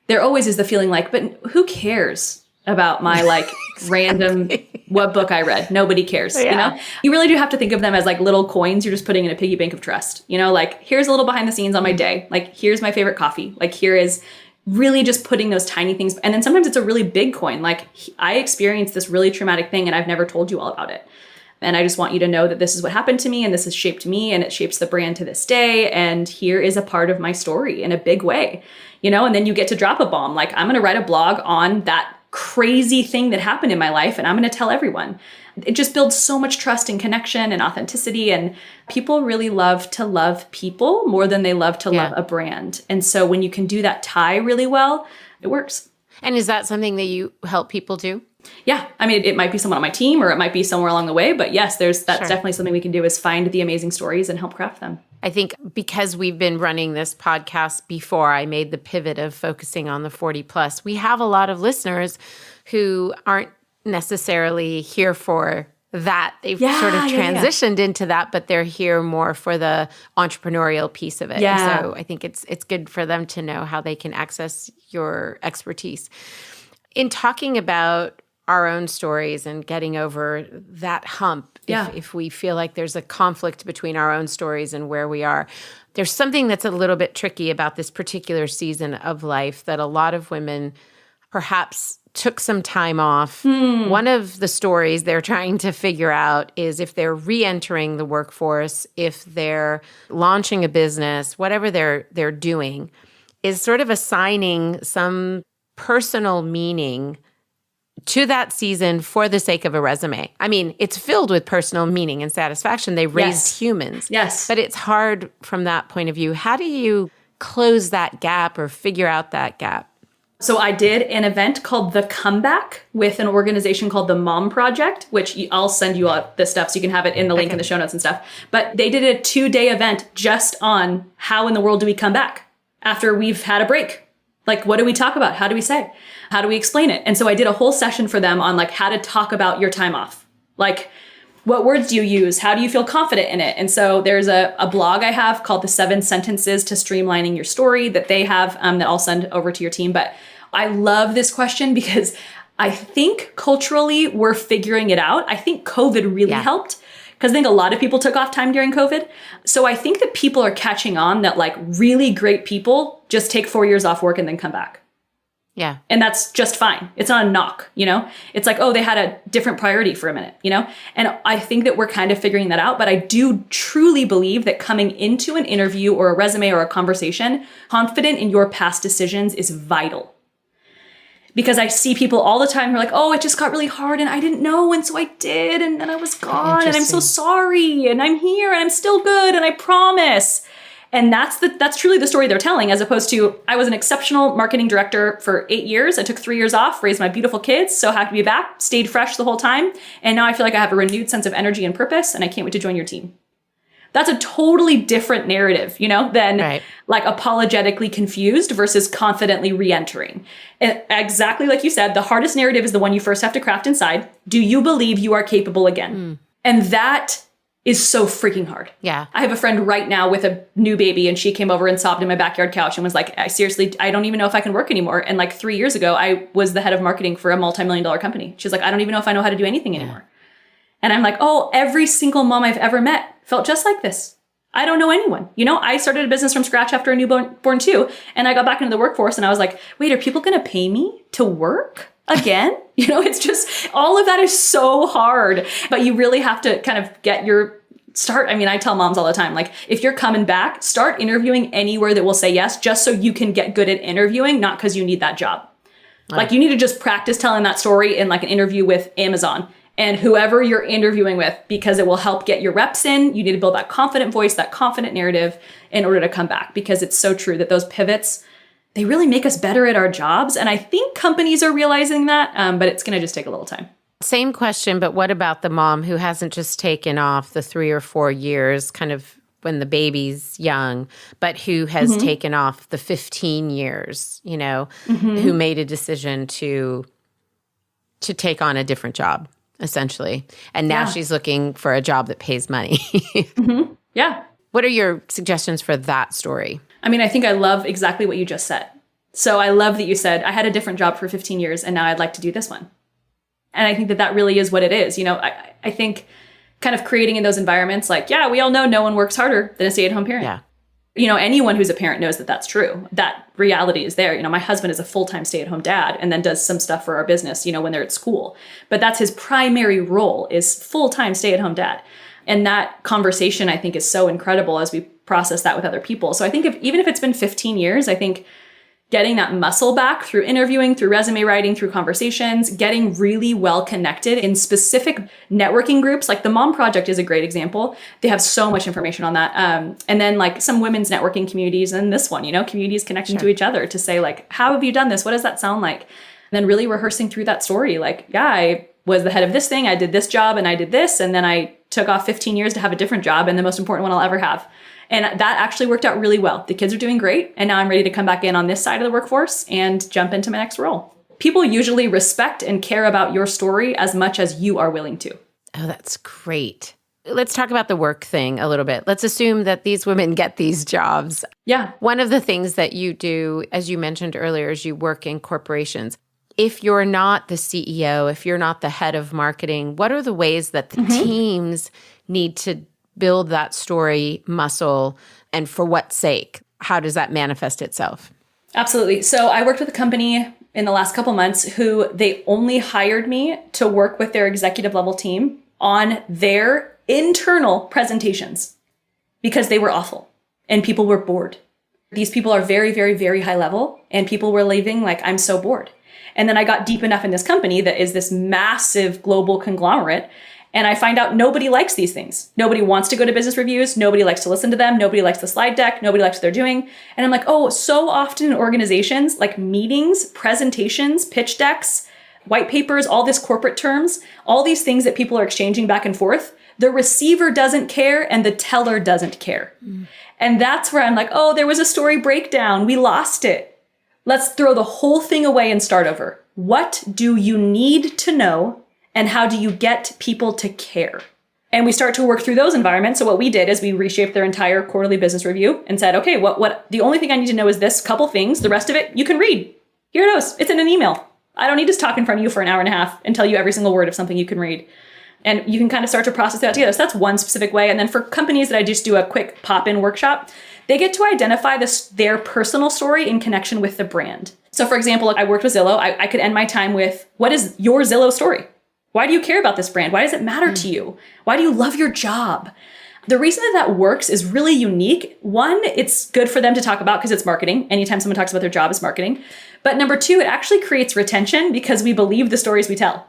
there always is the feeling like, but who cares about my random, what book I read? Nobody cares, You really do have to think of them as like little coins you're just putting in a piggy bank of trust, here's a little behind the scenes on my day. Here's my favorite coffee. Here is really just putting those tiny things. And then sometimes it's a really big coin. I experienced this really traumatic thing and I've never told you all about it. And I just want you to know that this is what happened to me and this has shaped me and it shapes the brand to this day. And here is a part of my story in a big way, and then you get to drop a bomb. I'm going to write a blog on that crazy thing that happened in my life and I'm going to tell everyone. It just builds so much trust and connection and authenticity. And people really love to love people more than they love to love a brand. And so when you can do that tie really well, it works. And is that something that you help people do? Yeah. I mean, it might be someone on my team or it might be somewhere along the way. But yes, that's definitely something we can do is find the amazing stories and help craft them. I think because we've been running this podcast before I made the pivot of focusing on the 40 plus, we have a lot of listeners who aren't necessarily here for that. They've sort of transitioned into that, but they're here more for the entrepreneurial piece of it. Yeah. So I think it's good for them to know how they can access your expertise. In talking about our own stories and getting over that hump, if we feel like there's a conflict between our own stories and where we are, there's something that's a little bit tricky about this particular season of life that a lot of women perhaps took some time off. One of the stories they're trying to figure out is if they're re-entering the workforce, if they're launching a business, whatever they're doing, is sort of assigning some personal meaning to that season for the sake of a resume. I mean, it's filled with personal meaning and satisfaction. They raised humans. Yes. But it's hard from that point of view. How do you close that gap or figure out that gap? So I did an event called The Comeback with an organization called the Mom Project, which I'll send you all this stuff so you can have it in the link in the show notes and stuff. But they did a 2-day event just on how in the world do we come back after we've had a break? Like, what do we talk about? How do we say? How do we explain it? And so I did a whole session for them on like how to talk about your time off. Like, what words do you use? How do you feel confident in it? And so there's a blog I have called The 7 Sentences to Streamlining Your Story that they have that I'll send over to your team. But I love this question because I think culturally we're figuring it out. I think COVID really helped because I think a lot of people took off time during COVID. So I think that people are catching on that like really great people just take 4 years off work and then come back. Yeah. And that's just fine. It's not a knock, you know? It's like, oh, they had a different priority for a minute, you know? And I think that we're kind of figuring that out, but I do truly believe that coming into an interview or a resume or a conversation, confident in your past decisions is vital. Because I see people all the time who are like, oh, it just got really hard and I didn't know. And so I did. And then I was gone and I'm so sorry. And I'm here and I'm still good. And I promise. And that's truly the story they're telling, as opposed to, I was an exceptional marketing director for 8 years. I took 3 years off, raised my beautiful kids. So happy to be back, stayed fresh the whole time. And now I feel like I have a renewed sense of energy and purpose. And I can't wait to join your team. That's a totally different narrative, you know, than like apologetically confused versus confidently re-entering. And exactly like you said, the hardest narrative is the one you first have to craft inside. Do you believe you are capable again? And that is so freaking hard. Yeah. I have a friend right now with a new baby and she came over and sobbed in my backyard couch and was like, I don't even know if I can work anymore. And like 3 years ago, I was the head of marketing for a multi-million-dollar company. She's like, I don't even know if I know how to do anything anymore. And I'm like, oh, every single mom I've ever met felt just like this. I don't know anyone. You know, I started a business from scratch after a newborn too. And I got back into the workforce and I was like, wait, are people going to pay me to work again? You know, it's just, all of that is so hard, but you really have to kind of get your start. I mean, I tell moms all the time, like, if you're coming back, start interviewing anywhere that will say yes, just so you can get good at interviewing, not because you need that job. Like, you need to just practice telling that story in like an interview with Amazon and whoever you're interviewing with, because it will help get your reps in. You need to build that confident voice, that confident narrative in order to come back, because it's so true that those pivots, they really make us better at our jobs. And I think companies are realizing that, but it's going to just take a little time. Same question, but what about the mom who hasn't just taken off the 3 or 4 years, kind of when the baby's young, but who has taken off the 15 years, you know, who made a decision to take on a different job, essentially. And now she's looking for a job that pays money. Yeah. What are your suggestions for that story? I mean, I think I love exactly what you just said. So I love that you said, I had a different job for 15 years and now I'd like to do this one. And I think that that really is what it is. You know, I think kind of creating in those environments, like, yeah, we all know no one works harder than a stay-at-home parent. Yeah. You know, anyone who's a parent knows that that's true. That reality is there. You know, my husband is a full-time stay-at-home dad and then does some stuff for our business, you know, when they're at school. But that's his primary role, is full-time stay-at-home dad. And that conversation, I think, is so incredible as we process that with other people. So I think even if it's been 15 years, I think getting that muscle back through interviewing, through resume writing, through conversations, getting really well connected in specific networking groups. Like the Mom Project is a great example. They have so much information on that. And then like some women's networking communities, and this one, you know, communities connecting to each other to say like, how have you done this? What does that sound like? And then really rehearsing through that story. Like, yeah, I was the head of this thing. I did this job and I did this. And then I took off 15 years to have a different job, and the most important one I'll ever have. And that actually worked out really well. The kids are doing great. And now I'm ready to come back in on this side of the workforce and jump into my next role. People usually respect and care about your story as much as you are willing to. Oh, that's great. Let's talk about the work thing a little bit. Let's assume that these women get these jobs. Yeah. One of the things that you do, as you mentioned earlier, is you work in corporations. If you're not the CEO, if you're not the head of marketing, what are the ways that the teams need to build that story muscle, and for what sake? How does that manifest itself? Absolutely. So I worked with a company in the last couple months who they only hired me to work with their executive level team on their internal presentations because they were awful and people were bored. These people are very, very, very high level, and people were leaving like, I'm so bored. And then I got deep enough in this company that is this massive global conglomerate. And I find out nobody likes these things. Nobody wants to go to business reviews. Nobody likes to listen to them. Nobody likes the slide deck. Nobody likes what they're doing. And I'm like, oh, so often in organizations, like meetings, presentations, pitch decks, white papers, all this corporate terms, all these things that people are exchanging back and forth, the receiver doesn't care and the teller doesn't care. And that's where I'm like, oh, there was a story breakdown. We lost it. Let's throw the whole thing away and start over. What do you need to know? And how do you get people to care? And we start to work through those environments. So what we did is we reshaped their entire quarterly business review and said, okay, what the only thing I need to know is this couple things. The rest of it, you can read. Here it is. It's in an email. I don't need to talk in front of you for an hour and a half and tell you every single word of something you can read. And you can kind of start to process that together. So that's one specific way. And then for companies that I just do a quick pop-in workshop, they get to identify their personal story in connection with the brand. So for example, I worked with Zillow. I could end my time with, what is your Zillow story? Why do you care about this brand? Why does it matter to you? Why do you love your job? The reason that works is really unique. One, it's good for them to talk about because it's marketing. Anytime someone talks about their job, it's marketing. But number two, it actually creates retention because we believe the stories we tell.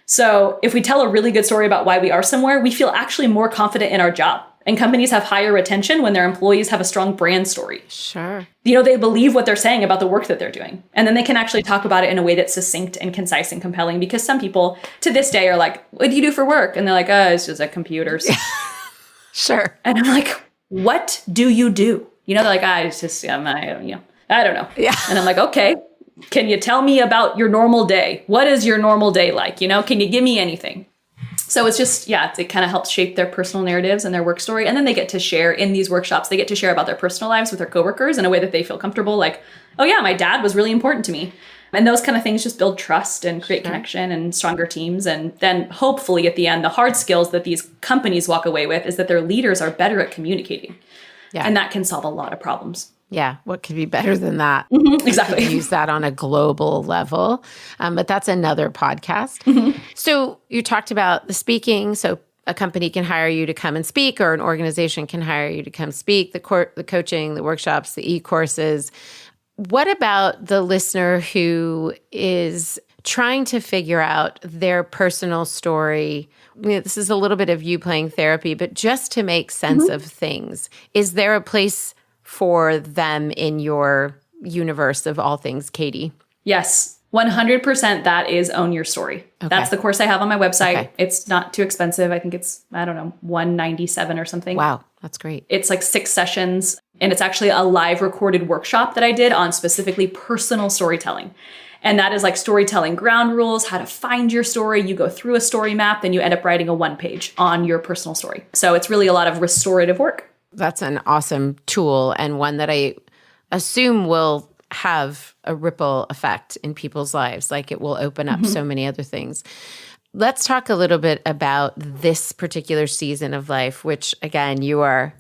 So if we tell a really good story about why we are somewhere, we feel actually more confident in our job. And companies have higher retention when their employees have a strong brand story. Sure. They believe what they're saying about the work that they're doing. And then they can actually talk about it in a way that's succinct and concise and compelling, because some people to this day are like, what do you do for work? And they're like, oh, it's just like computers. Sure. And I'm like, what do you do? They're like, it's just, I don't know. Yeah. And I'm like, okay, can you tell me about your normal day? What is your normal day like? Can you give me anything? So it's just, it kind of helps shape their personal narratives and their work story. And then they get to share in these workshops, they get to share about their personal lives with their coworkers in a way that they feel comfortable. Like, oh yeah, my dad was really important to me. And those kind of things just build trust and create connection and stronger teams. And then hopefully at the end, the hard skills that these companies walk away with is that their leaders are better at communicating. Yeah. And that can solve a lot of problems. Yeah. What could be better than that? Exactly. Use that on a global level. But that's another podcast. So you talked about the speaking. So a company can hire you to come and speak, or an organization can hire you to come speak, the coaching, the workshops, the e-courses. What about the listener who is trying to figure out their personal story? This is a little bit of you playing therapy, but just to make sense of things. Is there a place for them in your universe of all things Katie? Yes, 100% that is Own Your Story. Okay. That's the course I have on my website. Okay. It's not too expensive. I think it's, $197 or something. Wow, that's great. It's like 6 sessions, and it's actually a live recorded workshop that I did on specifically personal storytelling. And that is like storytelling ground rules, how to find your story. You go through a story map, then you end up writing a 1-page on your personal story. So it's really a lot of restorative work. That's an awesome tool, and one that I assume will have a ripple effect in people's lives. Like it will open up so many other things. Let's talk a little bit about this particular season of life, which again, you are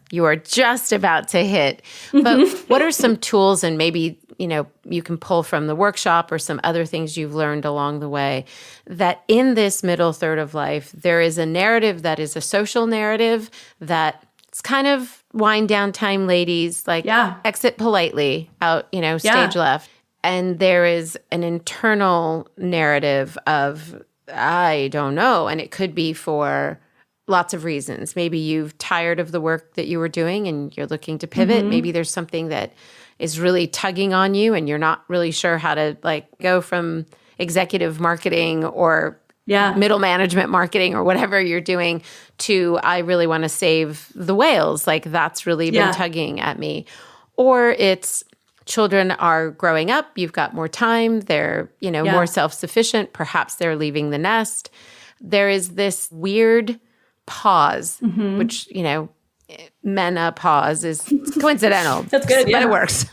just about to hit. But what are some tools, and maybe, you can pull from the workshop or some other things you've learned along the way, that in this middle third of life, there is a narrative that is a social narrative that it's kind of wind down time, ladies, like exit politely out, stage left. And there is an internal narrative of, I don't know. And it could be for lots of reasons. Maybe you've tired of the work that you were doing and you're looking to pivot. Maybe there's something that is really tugging on you and you're not really sure how to go from executive marketing or middle management marketing or whatever you're doing to, I really want to save the whales. That's really been tugging at me. Or it's children are growing up, you've got more time, they're, more self-sufficient, perhaps they're leaving the nest. There is this weird pause, which, menopause is coincidental. That's good, but it works.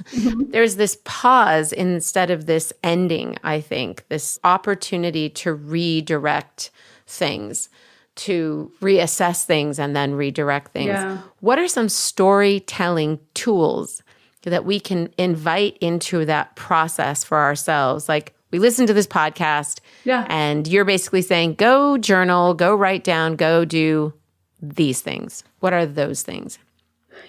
There's this pause instead of this ending, I think, this opportunity to redirect things, to reassess things and then redirect things. Yeah. What are some storytelling tools that we can invite into that process for ourselves? Like, we listen to this podcast and you're basically saying, go journal, go write down, go do these things. What are those things?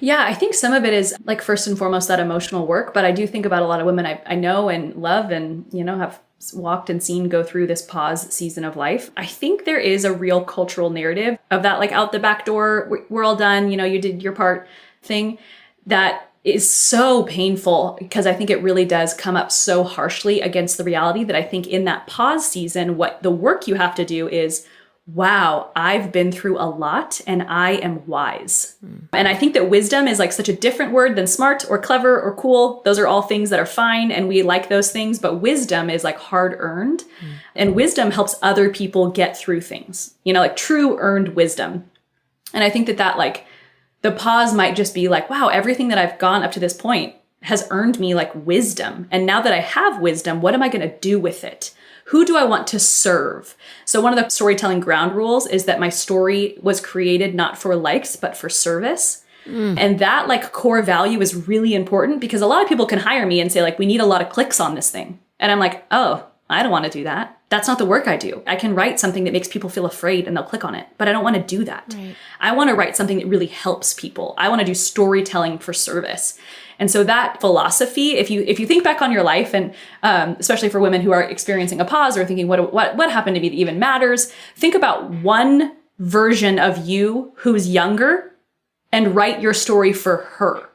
Yeah, I think some of it is first and foremost that emotional work, but I do think about a lot of women I know and love and, have walked and seen go through this pause season of life, I think there is a real cultural narrative of that, like out the back door, we're all done, you did your part thing, that is so painful, because I think it really does come up so harshly against the reality that I think in that pause season, what the work you have to do is, wow, I've been through a lot and I am wise. And I think that wisdom is like such a different word than smart or clever or cool. Those are all things that are fine and we like those things, but wisdom is like hard earned. And wisdom helps other people get through things, like true earned wisdom. And I think that like the pause might just be like, wow, everything that I've gone up to this point has earned me like wisdom. And now that I have wisdom, what am I going to do with it? Who do I want to serve? So one of the storytelling ground rules is that my story was created not for likes, but for service. And that like core value is really important, because a lot of people can hire me and say like, we need a lot of clicks on this thing. And I'm like, oh, I don't want to do that. That's not the work I do. I can write something that makes people feel afraid and they'll click on it, but I don't want to do that. Right. I want to write something that really helps people. I want to do storytelling for service. And so that philosophy, if you think back on your life, and especially for women who are experiencing a pause or thinking, what happened to me that even matters, think about one version of you who's younger and write your story for her.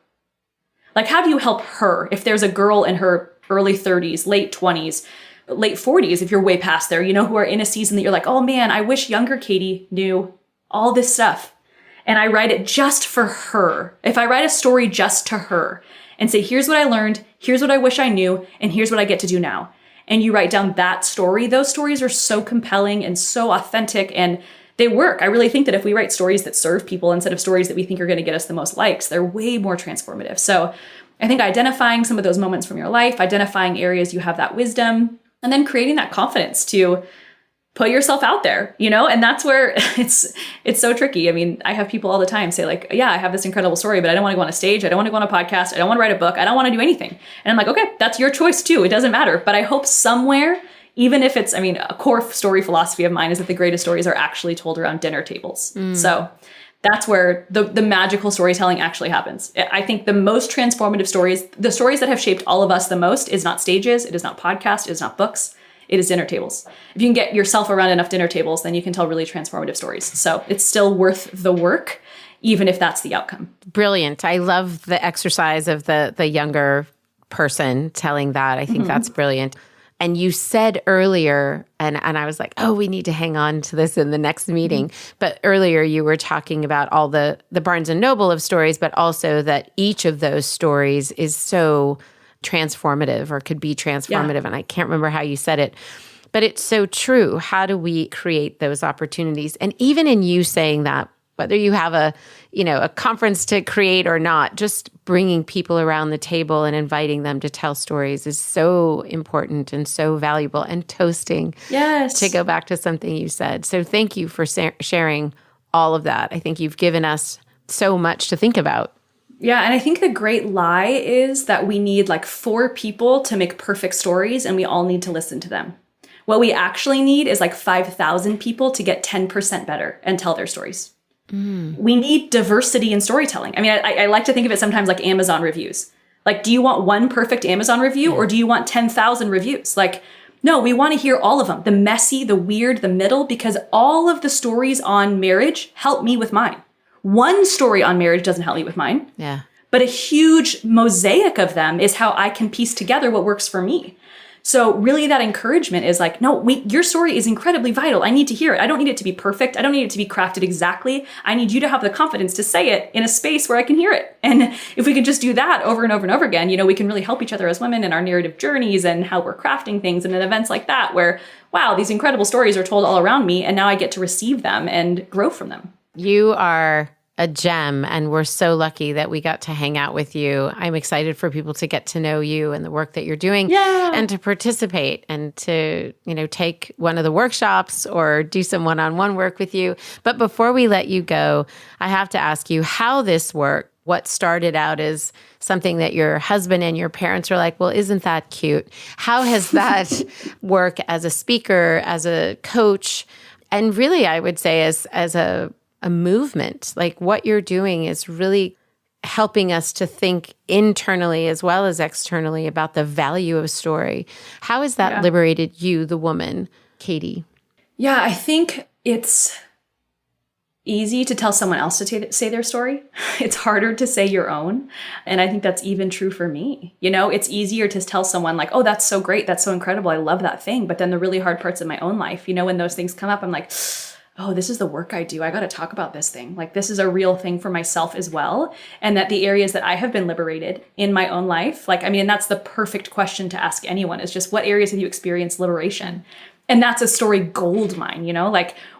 Like, how do you help her? If there's a girl in her early 30s, late 20s, late 40s, if you're way past there, who are in a season that you're like, oh man, I wish younger Katie knew all this stuff. And I write it just for her. If I write a story just to her and say, here's what I learned, here's what I wish I knew, and here's what I get to do now. And you write down that story, those stories are so compelling and so authentic, and they work. I really think that if we write stories that serve people instead of stories that we think are going to get us the most likes, they're way more transformative. So I think identifying some of those moments from your life, identifying areas you have that wisdom, and then creating that confidence to put yourself out there, and that's where it's so tricky. I mean, I have people all the time say like, yeah, I have this incredible story, but I don't want to go on a stage. I don't want to go on a podcast. I don't want to write a book. I don't want to do anything. And I'm like, okay, that's your choice too. It doesn't matter. But I hope somewhere, even if it's, a core story philosophy of mine is that the greatest stories are actually told around dinner tables. So that's where the magical storytelling actually happens. I think the most transformative stories, the stories that have shaped all of us the most, is not stages. It is not podcasts. It is not books. It is dinner tables. If you can get yourself around enough dinner tables, then you can tell really transformative stories. So it's still worth the work, even if that's the outcome. Brilliant. I love the exercise of the younger person telling that. I think that's brilliant. And you said earlier, and I was like, oh, we need to hang on to this in the next meeting. But earlier you were talking about all the Barnes and Noble of stories, but also that each of those stories is so transformative or could be transformative. Yeah. And I can't remember how you said it, but it's so true. How do we create those opportunities? And even in you saying that, whether you have a conference to create or not, just bringing people around the table and inviting them to tell stories is so important and so valuable, and toasting. Yes. To go back to something you said. So thank you for sharing all of that. I think you've given us so much to think about. Yeah, and I think the great lie is that we need like 4 people to make perfect stories, and we all need to listen to them. What we actually need is like 5,000 people to get 10% better and tell their stories. We need diversity in storytelling. I like to think of it sometimes like Amazon reviews. Like, do you want one perfect Amazon review or do you want 10,000 reviews? Like, no, we want to hear all of them. The messy, the weird, the middle, because all of the stories on marriage help me with mine. One story on marriage doesn't help me with mine. Yeah. But a huge mosaic of them is how I can piece together what works for me. So really that encouragement is like, no, your story is incredibly vital. I need to hear it. I don't need it to be perfect. I don't need it to be crafted exactly. I need you to have the confidence to say it in a space where I can hear it. And if we can just do that over and over and over again, we can really help each other as women in our narrative journeys and how we're crafting things, and in events like that where, wow, these incredible stories are told all around me, and now I get to receive them and grow from them. You are a gem, and we're so lucky that we got to hang out with you. I'm excited for people to get to know you and the work that you're doing, and to participate and to, take one of the workshops or do some one-on-one work with you. But before we let you go, I have to ask you how this worked. What started out as something that your husband and your parents were like, well, isn't that cute? How has that work as a speaker, as a coach, and really, I would say as a movement? Like, what you're doing is really helping us to think internally as well as externally about the value of story. How has that liberated you, the woman, Katie? Yeah, I think it's easy to tell someone else to say their story. It's harder to say your own. And I think that's even true for me. It's easier to tell someone like, oh, that's so great. That's so incredible. I love that thing. But then the really hard parts of my own life, when those things come up, I'm like, oh, this is the work I do. I got to talk about this thing. Like, this is a real thing for myself as well. And that the areas that I have been liberated in my own life, and that's the perfect question to ask anyone, is just what areas have you experienced liberation? And that's a story gold mine,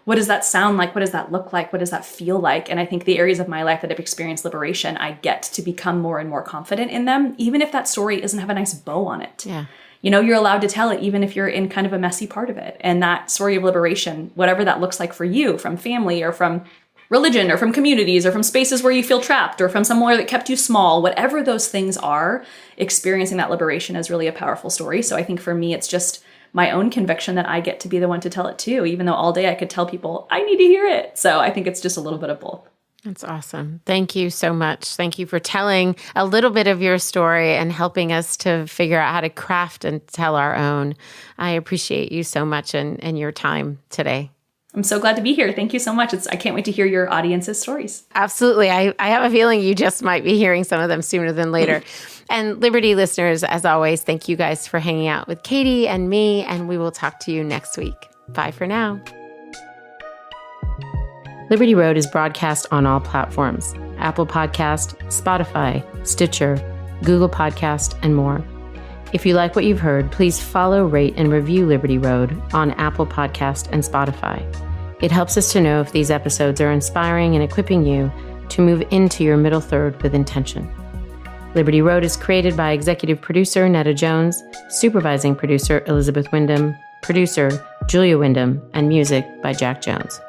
what does that sound like? What does that look like? What does that feel like? And I think the areas of my life that have experienced liberation, I get to become more and more confident in them, even if that story doesn't have a nice bow on it. Yeah. You're allowed to tell it even if you're in kind of a messy part of it. And that story of liberation, whatever that looks like for you, from family or from religion or from communities or from spaces where you feel trapped or from somewhere that kept you small, whatever those things are, experiencing that liberation is really a powerful story. So I think for me, it's just my own conviction that I get to be the one to tell it too, even though all day I could tell people, I need to hear it. So I think it's just a little bit of both. That's awesome. Thank you so much. Thank you for telling a little bit of your story and helping us to figure out how to craft and tell our own. I appreciate you so much and your time today. I'm so glad to be here. Thank you so much. I can't wait to hear your audience's stories. Absolutely. I have a feeling you just might be hearing some of them sooner than later. And Liberty listeners, as always, thank you guys for hanging out with Katie and me, and we will talk to you next week. Bye for now. Liberty Road is broadcast on all platforms: Apple Podcast, Spotify, Stitcher, Google Podcast, and more. If you like what you've heard, please follow, rate, and review Liberty Road on Apple Podcast and Spotify. It helps us to know if these episodes are inspiring and equipping you to move into your middle third with intention. Liberty Road is created by executive producer Netta Jones, supervising producer Elizabeth Wyndham, producer Julia Wyndham, and music by Jack Jones.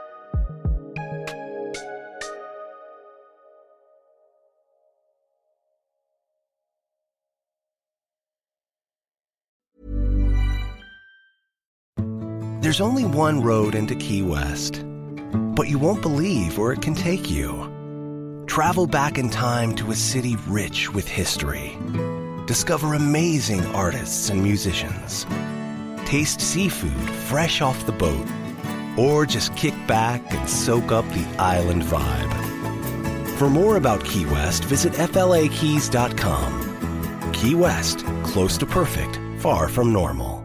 There's only one road into Key West, but you won't believe where it can take you. Travel back in time to a city rich with history. Discover amazing artists and musicians. Taste seafood fresh off the boat. Or just kick back and soak up the island vibe. For more about Key West, visit flakeys.com. Key West, close to perfect, far from normal.